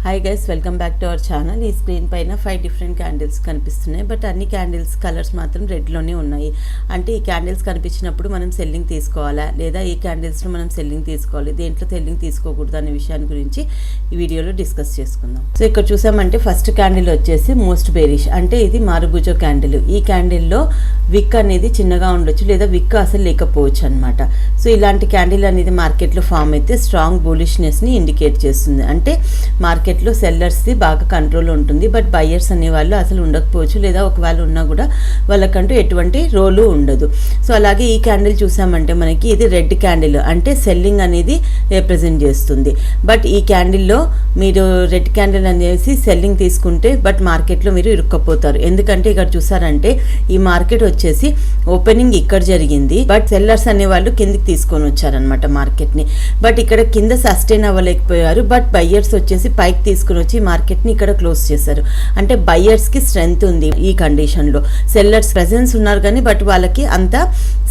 Hi guys, welcome back to our channel. ఈ screen పైన 5 different candles కనిపిస్తున్నాయి. But అన్ని క్యాండిల్స్ కలర్స్ మాత్రం రెడ్లోనే ఉన్నాయి. అంటే ఈ క్యాండిల్స్ కనిపించినప్పుడు మనం సెల్లింగ్ తీసుకోవాలా, లేదా ఈ క్యాండిల్స్లో మనం సెల్లింగ్ తీసుకోవాలి, దేంట్లో సెల్లింగ్ తీసుకోకూడదు అనే విషయాన్ని గురించి ఈ వీడియోలో డిస్కస్ చేసుకుందాం. సో ఇక్కడ చూసామంటే ఫస్ట్ క్యాండిల్ వచ్చేసి మోస్ట్ బేరిష్, అంటే ఇది మారుబుజో క్యాండిల్. ఈ క్యాండిల్లో విక్ అనేది చిన్నగా ఉండొచ్చు, లేదా విక్ అసలు లేకపోవచ్చు అనమాట. సో ఇలాంటి క్యాండిల్ అనేది మార్కెట్లో ఫామ్ అయితే స్ట్రాంగ్ బులిష్నెస్ని ఇండికేట్ చేస్తుంది. అంటే మార్కెట్లో సెల్లర్స్ది బాగా కంట్రోల్ ఉంటుంది, బట్ బయ్యర్స్ అనేవాళ్ళు అసలు ఉండకపోవచ్చు, లేదా ఒకవేళ ఉన్నా కూడా వాళ్ళకంటూ ఎటువంటి రోలు ఉండదు. సో అలాగే ఈ క్యాండిల్ చూసామంటే మనకి ఇది రెడ్ క్యాండిల్, అంటే సెల్లింగ్ అనేది రిప్రజెంట్ చేస్తుంది. బట్ ఈ క్యాండిల్లో మీరు రెడ్ క్యాండిల్ అనేసి సెల్లింగ్ తీసుకుంటే బట్ మార్కెట్లో మీరు ఇరుక్కపోతారు. ఎందుకంటే ఇక్కడ చూసారంటే ఈ మార్కెట్ వచ్చేసి ఓపెనింగ్ ఇక్కడ జరిగింది, బట్ సెల్లర్స్ అనేవాళ్ళు కిందికి తీసుకొని వచ్చారనమాట మార్కెట్ని. బట్ ఇక్కడ కింద సస్టైన్ అవ్వలేకపోయారు, బట్ బయ్యర్స్ వచ్చేసి పైకి తీసుకుని వచ్చి మార్కెట్ని ఇక్కడ క్లోజ్ చేశారు. అంటే బయ్యర్స్కి స్ట్రెంగ్త్ ఉంది ఈ కండిషన్లో, సెల్లర్స్ ప్రెజెన్స్ ఉన్నారు కానీ బట్ వాళ్ళకి అంత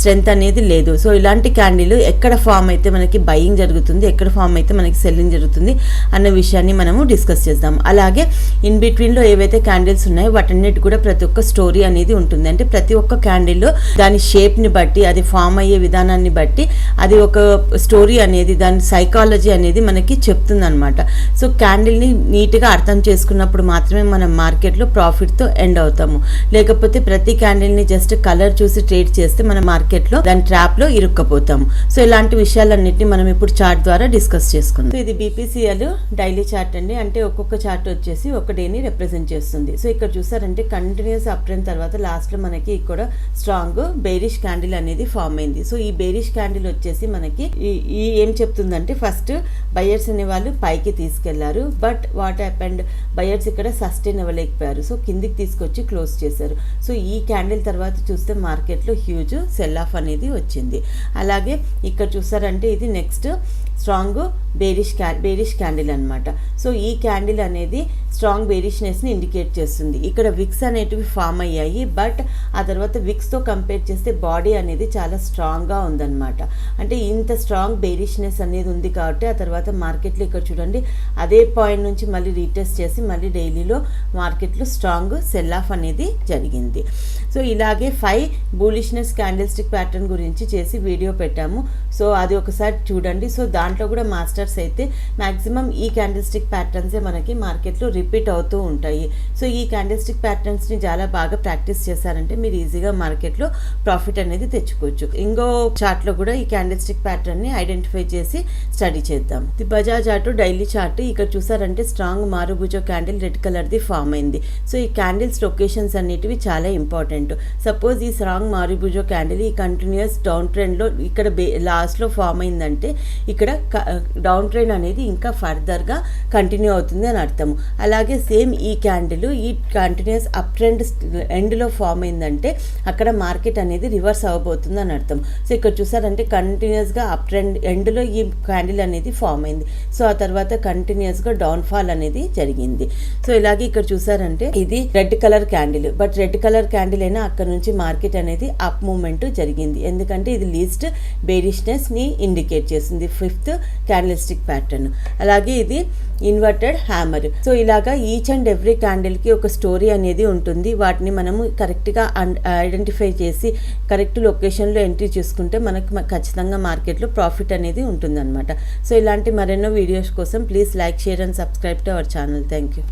స్ట్రెంగ్త్ అనేది లేదు. సో ఇలాంటి క్యాండిల్ ఎక్కడ ఫామ్ అయితే మనకి బయింగ్ జరుగుతుంది, ఎక్కడ ఫామ్ అయితే మనకి సెల్లింగ్ జరుగుతుంది అన్న విషయాన్ని మనము డిస్కస్ చేద్దాం. అలాగే ఇన్ బిట్వీన్లో ఏవైతే క్యాండిల్స్ ఉన్నాయో వాటన్నిటి కూడా ప్రతి ఒక్క స్టోరీ అనేది ఉంటుంది. అంటే ప్రతి ఒక్క క్యాండిల్లో దాని షేప్ని బట్టి, అది ఫామ్ అయ్యే విధానాన్ని బట్టి అది ఒక స్టోరీ అనేది, దాని సైకాలజీ అనేది మనకి చెప్తుంది అనమాట. సో క్యాండిల్ని నీట్గా అర్థం చేసుకున్నప్పుడు మాత్రమే మనం మార్కెట్లో ప్రాఫిట్తో ఎండ్ అవుతాము. లేకపోతే ప్రతి క్యాండిల్ని జస్ట్ కలర్ చూసి ట్రేడ్ చేస్తే మనం మార్కెట్లో దాని ట్రాప్లో ఇరుక్కపోతాము. సో ఇలాంటి విషయాలన్నింటినీ మనం ఇప్పుడు చార్ట్ ద్వారా డిస్కస్ చేసుకుందాం. ఇది బీపీసీఎల్ డైలీ చార్ట్ అండి. అంటే ఒక్కొక్క చార్ట్ వచ్చేసి ఒక డేని రిప్రజెంట్ చేస్తుంది. సో ఇక్కడ చూసారంటే కంటిన్యూస్ అప్ ట్రెండ్ తర్వాత లాస్ట్లో మనకి ఇక్కడ స్ట్రాంగ్ బేరిష్ క్యాండిల్ అనేది ఫామ్ అయింది. సో ఈ బేరిష్ క్యాండిల్ వచ్చేసి మనకి ఈ ఏం చెప్తుందంటే ఫస్ట్ బయర్స్ అనే వాళ్ళు పైకి తీసుకెళ్లారు, బట్ వాట్ హ్యాపెండ్, బయర్స్ ఇక్కడ సస్టైన్ అవ్వలేకపోయారు. సో కిందికి తీసుకొచ్చి క్లోజ్ చేశారు. సో ఈ క్యాండిల్ తర్వాత చూస్తే మార్కెట్లో హ్యూజ్ సెల్ ఆఫ్ అనేది వచ్చింది. అలాగే ఇక్కడ చూసారంటే ఇది నెక్స్ట్ స్ట్రాంగ్ బేరిష్ క్యాండిల్ అనమాట. సో ఈ క్యాండిల్ అనేది స్ట్రాంగ్ బేరిష్నెస్ని ఇండికేట్ చేస్తుంది. ఇక్కడ విక్స్ అనేటివి ఫామ్ అయ్యాయి, బట్ ఆ తర్వాత విక్స్తో కంపేర్ చేస్తే బాడీ అనేది చాలా స్ట్రాంగ్గా ఉందన్నమాట. అంటే ఇంత స్ట్రాంగ్ బేరిష్నెస్ అనేది ఉంది కాబట్టి ఆ తర్వాత మార్కెట్లో ఇక్కడ చూడండి అదే పాయింట్ నుంచి మళ్ళీ రీటెస్ట్ చేసి మళ్ళీ డైలీలో మార్కెట్లో స్ట్రాంగ్ సెల్ ఆఫ్ అనేది జరిగింది. సో ఇలాగే 5 బులిష్నెస్ క్యాండిల్ స్టిక్ ప్యాటర్న్ గురించి చేసి వీడియో పెట్టాము. సో అది ఒకసారి చూడండి. సో దాంట్లో కూడా మాస్టర్స్ అయితే మ్యాక్సిమం ఈ క్యాండిల్ స్టిక్ ప్యాటర్న్సే మనకి మార్కెట్లో రిపీట్ అవుతూ ఉంటాయి. సో ఈ క్యాండిల్ స్టిక్ ప్యాటర్న్స్ని చాలా బాగా ప్రాక్టీస్ చేశారంటే మీరు ఈజీగా మార్కెట్లో ప్రాఫిట్ అనేది తెచ్చుకోవచ్చు. ఇంకో చార్ట్లో కూడా ఈ క్యాండిల్ స్టిక్ ప్యాటర్న్ని ఐడెంటిఫై చేసి స్టడీ చేద్దాం. The Bajaj auto daily chart ఇక్కడ చూసారంటే స్ట్రాంగ్ మారుబుజో క్యాండిల్ రెడ్ కలర్ది ఫామ్ అయింది. సో ఈ క్యాండిల్స్ లొకేషన్స్ అన్నిటివి చాలా ఇంపార్టెంట్. సపోజ్ ఈ స్ట్రాంగ్ మారుబుజో క్యాండిల్ ఈ కంటిన్యూస్ డౌన్ ట్రెండ్లో ఇక్కడ లాస్ట్లో ఫామ్ అయిందంటే ఇక్కడ డౌన్ ట్రెండ్ అనేది ఇంకా ఫర్దర్గా కంటిన్యూ అవుతుంది అని అర్థము. అలాగే సేమ్ ఈ క్యాండిల్ ఈ కంటిన్యూస్ అప్ ట్రెండ్ ఎండ్లో ఫామ్ అయిందంటే అక్కడ మార్కెట్ అనేది రివర్స్ అవ్వబోతుంది అని అర్థం. సో ఇక్కడ చూసారంటే కంటిన్యూస్గా అప్ ట్రెండ్ ఎండ్లో ఈ క్యాండిల్ అనేది ఫామ్ అయింది. సో ఆ తర్వాత కంటిన్యూస్గా డౌన్ ఫాల్ అనేది జరిగింది. సో ఇలాగే ఇక్కడ చూసారంటే ఇది red colour candle, but red colour candle అయినా అక్కడ నుంచి మార్కెట్ అనేది అప్ మూవ్మెంట్ జరిగింది. ఎందుకంటే ఇది లీస్ట్ బేరిష్నెస్ ని ఇండికేట్ చేస్తుంది, 5th క్యాండిల్ స్టిక్ ప్యాటర్న్. అలాగే ఇది ఇన్వర్టెడ్ హ్యామర్. సో ఇలాగా ఈచ్ అండ్ ఎవ్రీ క్యాండిల్కి ఒక స్టోరీ అనేది ఉంటుంది. వాటిని మనము కరెక్ట్గా ఐడెంటిఫై చేసి కరెక్ట్ లొకేషన్లో ఎంట్రీ చేసుకుంటే మనకు ఖచ్చితంగా మార్కెట్లో ప్రాఫిట్ అనేది ఉంటుందన్నమాట. సో ఇలాంటి మరెన్నో వీడియోస్ కోసం please like, share and subscribe to our channel. Thank you.